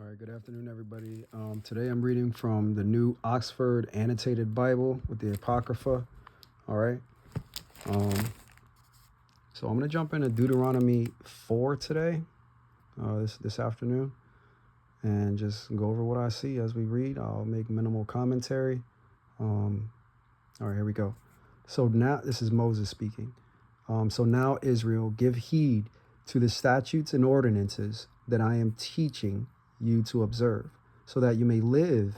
right, good afternoon, everybody. Today I'm reading from the New Oxford Annotated Bible with the Apocrypha. All right. Um, so I'm going to jump into Deuteronomy 4 today, this afternoon, and just go over what I see as we read. I'll make minimal commentary. All right, here we go. So now, this is Moses speaking. So now, Israel, give heed to the statutes and ordinances that I am teaching you to observe, so that you may live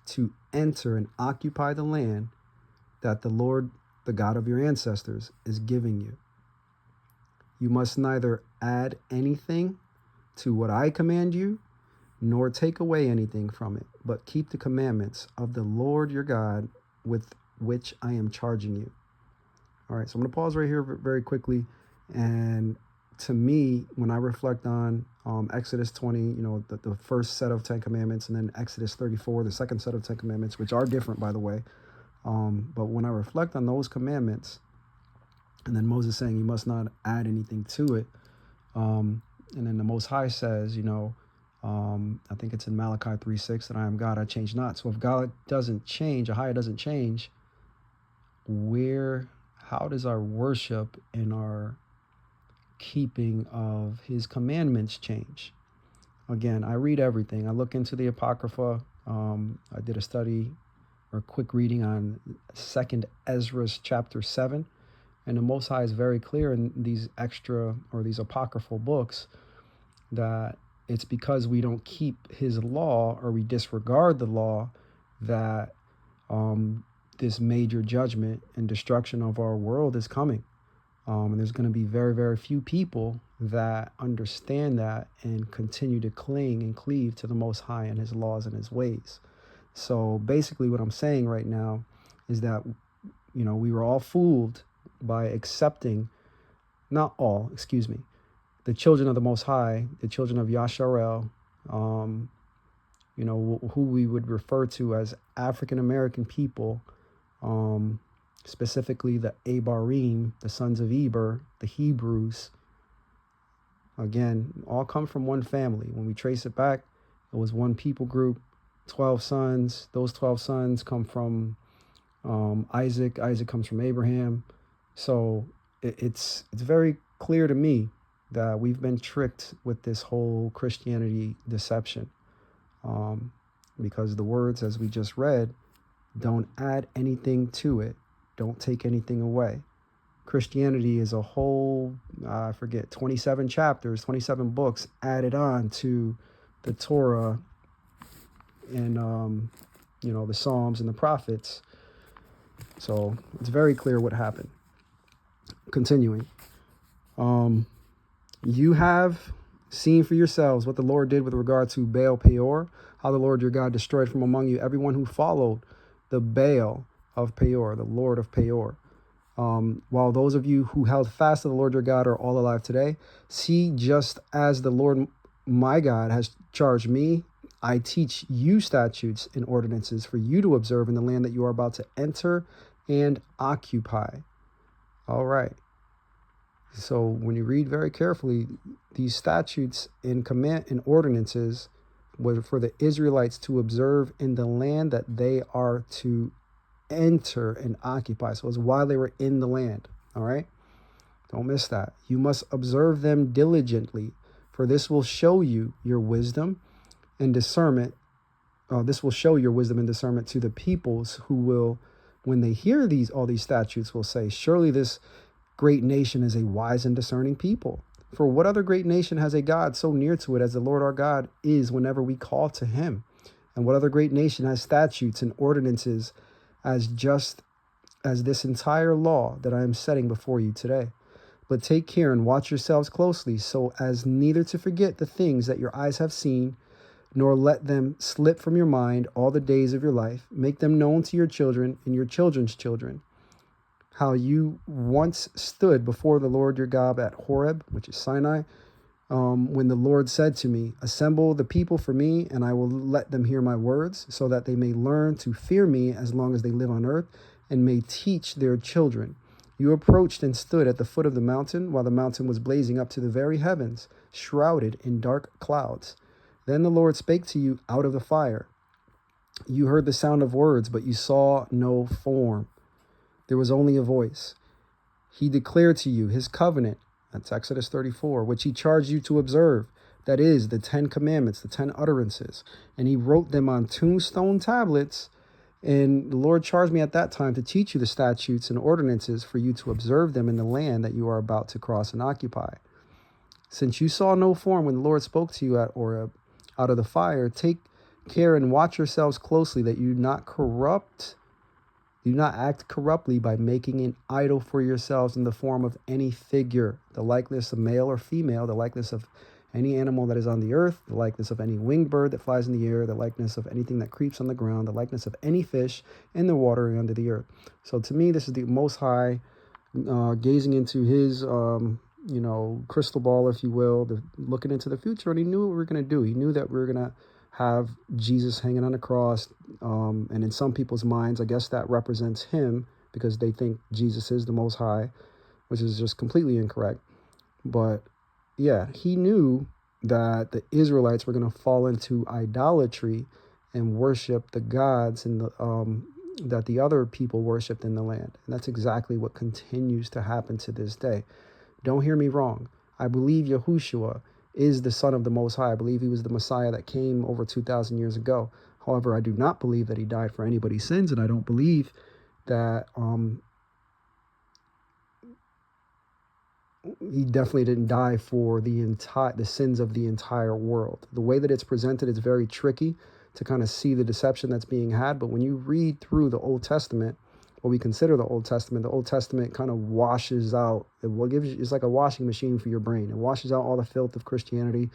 to enter and occupy the land that the Lord, the God of your ancestors, is giving you. You must neither add anything to what I command you, nor take away anything from it, but keep the commandments of the Lord your God with which I am charging you. All right, so I'm going to pause right here very quickly. And to me, when I reflect on Exodus 20, the first set of 10 commandments, and then Exodus 34, the second set of 10 commandments, which are different, by the way. But when I reflect on those commandments, and then Moses saying you must not add anything to it. And then the Most High says, I think it's in Malachi 3:6, that I am God, I change not. So if God doesn't change, Ahia doesn't change, how does our worship and our keeping of his commandments change? Again, I read everything. I look into the Apocrypha. I did a study or a quick reading on 2nd Ezra chapter 7. And the Most High is very clear in these these apocryphal books that it's because we don't keep his law, or we disregard the law, that this major judgment and destruction of our world is coming. And there's going to be very, very few people that understand that and continue to cling and cleave to the Most High and his laws and his ways. So basically what I'm saying right now is that, we were all fooled by accepting, not all, excuse me, the children of the Most High, the children of Yasharel, who we would refer to as African American people, specifically the Abarim, the sons of Eber, the Hebrews. Again, all come from one family. When we trace it back, it was one people group, 12 sons. Those 12 sons come from Isaac. Isaac comes from Abraham. So it's very clear to me that we've been tricked with this whole Christianity deception, because the words, as we just read, don't add anything to it. Don't take anything away. Christianity is a whole, 27 chapters, 27 books added on to the Torah and, the Psalms and the prophets. So it's very clear what happened. Continuing. You have seen for yourselves what the Lord did with regard to Baal Peor, how the Lord your God destroyed from among you everyone who followed the Baal of Peor, the Lord of Peor. While those of you who held fast to the Lord your God are all alive today, see, just as the Lord my God has charged me, I teach you statutes and ordinances for you to observe in the land that you are about to enter and occupy. All right. So when you read very carefully, these statutes and command and ordinances were for the Israelites to observe in the land that they are to enter and occupy. So it's while they were in the land. All right. Don't miss that. You must observe them diligently, for this will show you your wisdom and discernment. This will show your wisdom and discernment to the peoples who will, when they hear all these statutes, will say, surely this great nation is a wise and discerning people. For what other great nation has a God so near to it as the Lord our God is whenever we call to him? And what other great nation has statutes and ordinances as just as this entire law that I am setting before you today? But take care and watch yourselves closely, so as neither to forget the things that your eyes have seen, nor let them slip from your mind all the days of your life. Make them known to your children and your children's children, how you once stood before the Lord your God at Horeb, which is Sinai, when the Lord said to me, assemble the people for me, and I will let them hear my words, so that they may learn to fear me as long as they live on earth, and may teach their children. You approached and stood at the foot of the mountain, while the mountain was blazing up to the very heavens, shrouded in dark clouds. Then the Lord spake to you out of the fire. You heard the sound of words, but you saw no form. There was only a voice. He declared to you his covenant, that's Exodus 34, which he charged you to observe. That is, the 10 commandments, the 10 utterances. And he wrote them on tombstone tablets. And the Lord charged me at that time to teach you the statutes and ordinances for you to observe them in the land that you are about to cross and occupy. Since you saw no form when the Lord spoke to you at Oreb out of the fire, take care and watch yourselves closely that you do not act corruptly by making an idol for yourselves in the form of any figure, the likeness of male or female, the likeness of any animal that is on the earth, the likeness of any winged bird that flies in the air, the likeness of anything that creeps on the ground, the likeness of any fish in the water and under the earth. So to me, this is the Most High gazing into his, crystal ball, if you will, looking into the future. And he knew what we were going to do. He knew that we were going to have Jesus hanging on a cross. And in some people's minds, I guess that represents him because they think Jesus is the Most High, which is just completely incorrect. But yeah, he knew that the Israelites were going to fall into idolatry and worship the gods and that the other people worshipped in the land. And that's exactly what continues to happen to this day. Don't hear me wrong. I believe Yahushua is the Son of the Most High. I believe he was the Messiah that came over 2,000 years ago. However, I do not believe that he died for anybody's sins, and I don't believe that he definitely didn't die for the sins of the entire world. The way that it's presented is very tricky to kind of see the deception that's being had. But when you read through the Old Testament, what we consider the Old Testament kind of washes out. It's like a washing machine for your brain. It washes out all the filth of Christianity.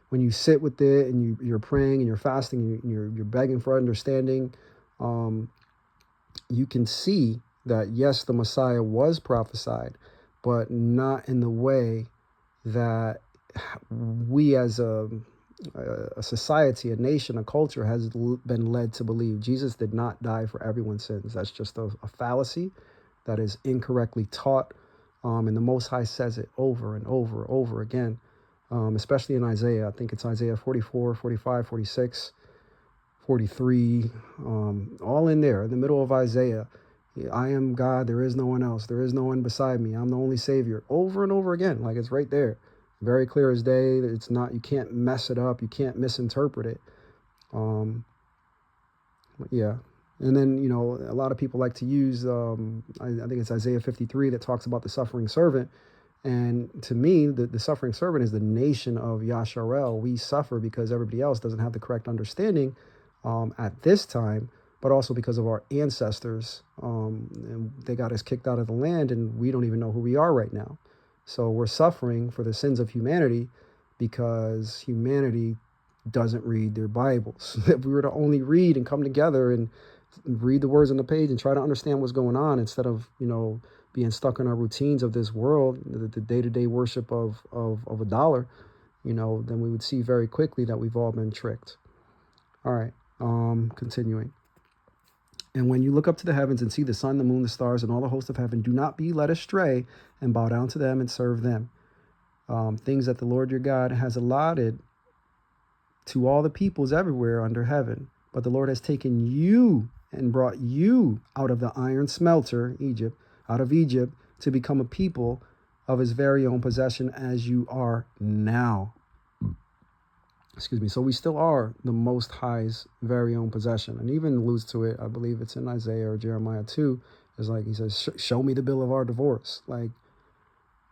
When you sit with it and you're praying and you're fasting and you're begging for understanding, you can see that, yes, the Messiah was prophesied, but not in the way that we as a society, a nation, a culture has been led to believe. Jesus did not die for everyone's sins. That's just a fallacy that is incorrectly taught. And the Most High says it over and over again, especially in Isaiah. I think it's Isaiah 44, 45, 46, 43, all in there, in the middle of Isaiah. I am God, there is no one else. There is no one beside me. I'm the only Savior. Over and over again, like it's right there. Very clear as day. It's not, you can't mess it up. You can't misinterpret it. Yeah. And then, a lot of people like to use, I think it's Isaiah 53 that talks about the suffering servant. And to me, the suffering servant is the nation of Yasharel. We suffer because everybody else doesn't have the correct understanding at this time, but also because of our ancestors. And they got us kicked out of the land, and we don't even know who we are right now. So we're suffering for the sins of humanity because humanity doesn't read their Bibles. If we were to only read and come together and read the words on the page and try to understand what's going on instead of, being stuck in our routines of this world, the day-to-day worship of a dollar, then we would see very quickly that we've all been tricked. All right, continuing. And when you look up to the heavens and see the sun, the moon, the stars, and all the hosts of heaven, do not be led astray and bow down to them and serve them. Things that the Lord your God has allotted to all the peoples everywhere under heaven. But the Lord has taken you and brought you out of the iron smelter, out of Egypt, to become a people of his very own possession as you are now. Excuse me. So we still are the Most High's very own possession. And even alludes to it, I believe it's in Isaiah or Jeremiah 2, is like he says, show me the bill of our divorce.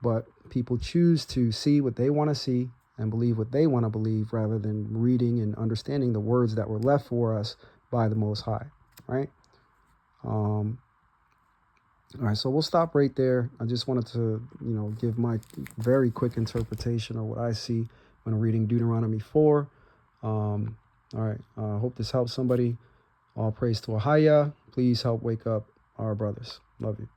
But people choose to see what they want to see and believe what they want to believe rather than reading and understanding the words that were left for us by the Most High, right? All right, so we'll stop right there. I just wanted to, give my very quick interpretation of what I see when reading Deuteronomy 4. All right, I hope this helps somebody. All praise to Ahaya. Please help wake up our brothers. Love you.